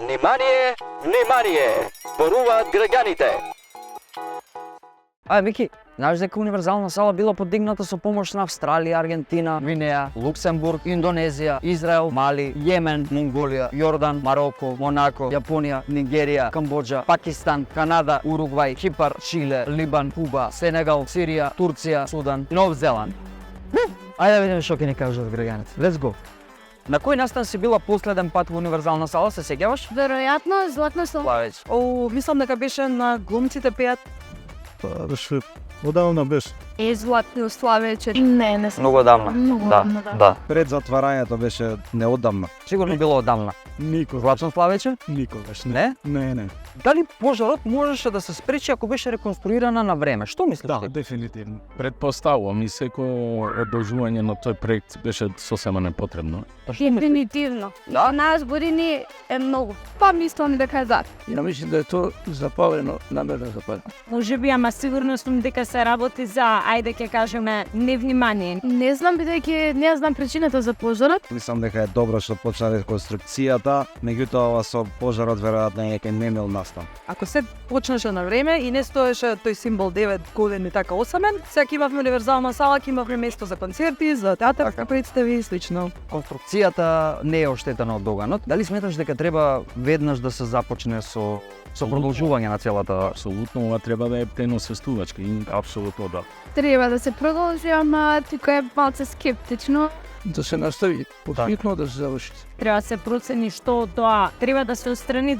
Внимание, внимание! Зборуваат граѓаните. Вики, знаеш дека универзална сала била подигната со помош на Австралија, Аргентина, Гвинеја, Луксембург, Индонезија, Израел, Мали, Јемен, Монголија, Јордан, Мароко, Монако, Јапонија, Нигерија, Камбоџа, Пакистан, Канада, Уругвај, Кипар, Чиле, Либан, Куба, Сенегал, Сирија, Турција, Судан и Нов Зеланд. Ајде да видиме што ќе ни кажат граѓаните. Let's go. На кој настан си била последен пат во универзална сала, се сеќаваш? Веројатно, Златно Славеќе. Славеќ. Мислам дека беше на глумците пеат. Тоа беше одавна беше. Златно Славеќе. Не сум. Многу одамна. Многу Да, одамна, да. да. Пред затварањето беше неодамна. Сигурно било одамна. Никогаш. Златно Славеќе? Никогаш. Не? Не. Дали пожарот можеше да се спречи ако беше реконструирана на време? Што мислиш Да, ти? дефинитивно. Предпоставувам и секој одолжување на тој проект беше сосема непотребно. Дефинитивно. Да? Нас години е многу. Па мислам дека да. Ја мислам да е тоа запалено, намерно запалено. Може би, ама сигурно сум дека се работи за, ајде ќе кажеме, невнимание. Не знам бидејќи не знам причината за пожарот. Мислам дека е добро што почна реконструкцијата, меѓутоа ова со пожарот веројатно е ќе немил настан. Ако се почнеше на време и не стоеше тој символ 9 години така осамен, сега ќе имавме универзална сала, ќе имавме место за концерти, за театарски Така. представи и слично. Конструкцијата не е оштетена од доганот. Дали сметаш дека треба веднаш да се започне со продолжување на целата? Апсолутно, ова треба да е теносвестувачка и апсолутно да. Треба да се продолжи, ама тука е малце скептично. Да се настави подхитно да се заврши. Треба да се процени што од тоа треба да се отстрани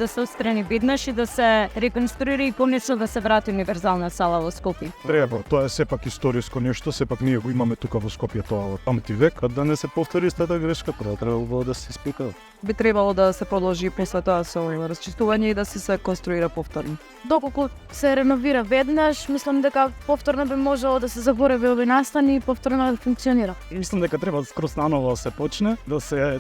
веднаш и да се реконструира и конечно да се врати универзална сала во Скопје. Треба, тоа е сепак историско нешто, сепак ние го имаме тука во Скопје тоа од памти век, а да не се повтори истата грешка, Треба да се испика. Би требало да се продолжи после тоа со расчистување и да се конструира повторно. Доколку се реновира веднаш, мислам дека повторно би можело да се заборави овој настан и повторно да функционира. Мислам дека треба скроз наново да се почне,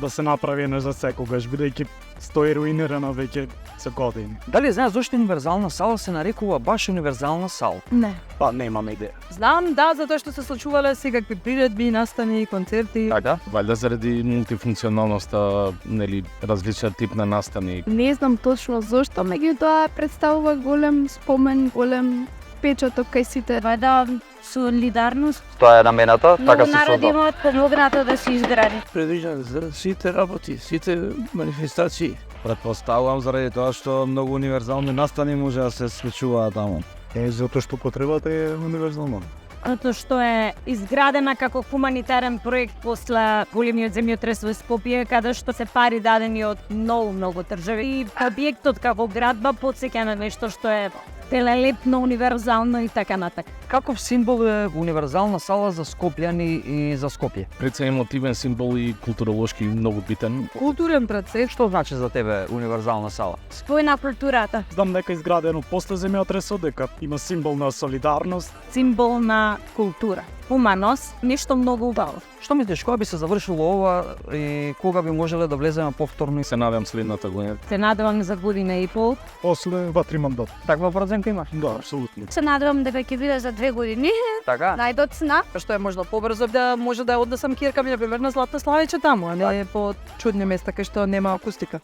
да се направи еднаш за секогаш, бидејќи стои руинирана веќе со години. Дали знаеш зошто универзална сала се нарекува баш универзална сала? Не. Па немам идеја. Знам, да, затоа што се случувале секакви приредби, настани, концерти. Така? Валјда заради мултифункционалноста, нели, различен тип на настани. Не знам точно зошто, меѓутоа представува голем спомен, голем печаток кај сите. Вајда солидарност, Тоа е намената, така многу се народи создава. имаат помогната да се изгради. Предвиждан за сите работи, сите манифестации. Предпоставувам заради тоа што многу универзални настани може да се случуваат таму. Затоа што потребата е универзална. Затоа што е изградена како хуманитарен проект после големиот земјотрес во Скопје, каде што се пари дадени од многу држави. И објектот како градба потсеќа на нешто што е велелепно, универзално и така натака. Каков символ е универзална сала за скопјани и за Скопје? Пред се емотивен символ и културолошки многу битен. Културен процес. Што значи за тебе универзална сала? Спој на културата, Знам дека е изградено после земјотресот, дека има символ на солидарност. символ на култура, хуманост, нешто многу убаво. Што мислиш, кога би се завршило ова и кога би можеле да влеземе повторно? Се надевам следната година. Се надевам за година и пол. После 2-3 мандат. Таква проценка имаш? Да, апсолутно. Се надевам дека ќе биде за 2 години. Така? Најдоцна. Што е можда побрзо да може да однесам кирка ми, например, на Златно Славеќе таму, а не по чудни места кај што нема акустика.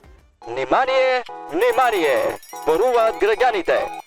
Внимание, внимание! Зборуваат граѓаните.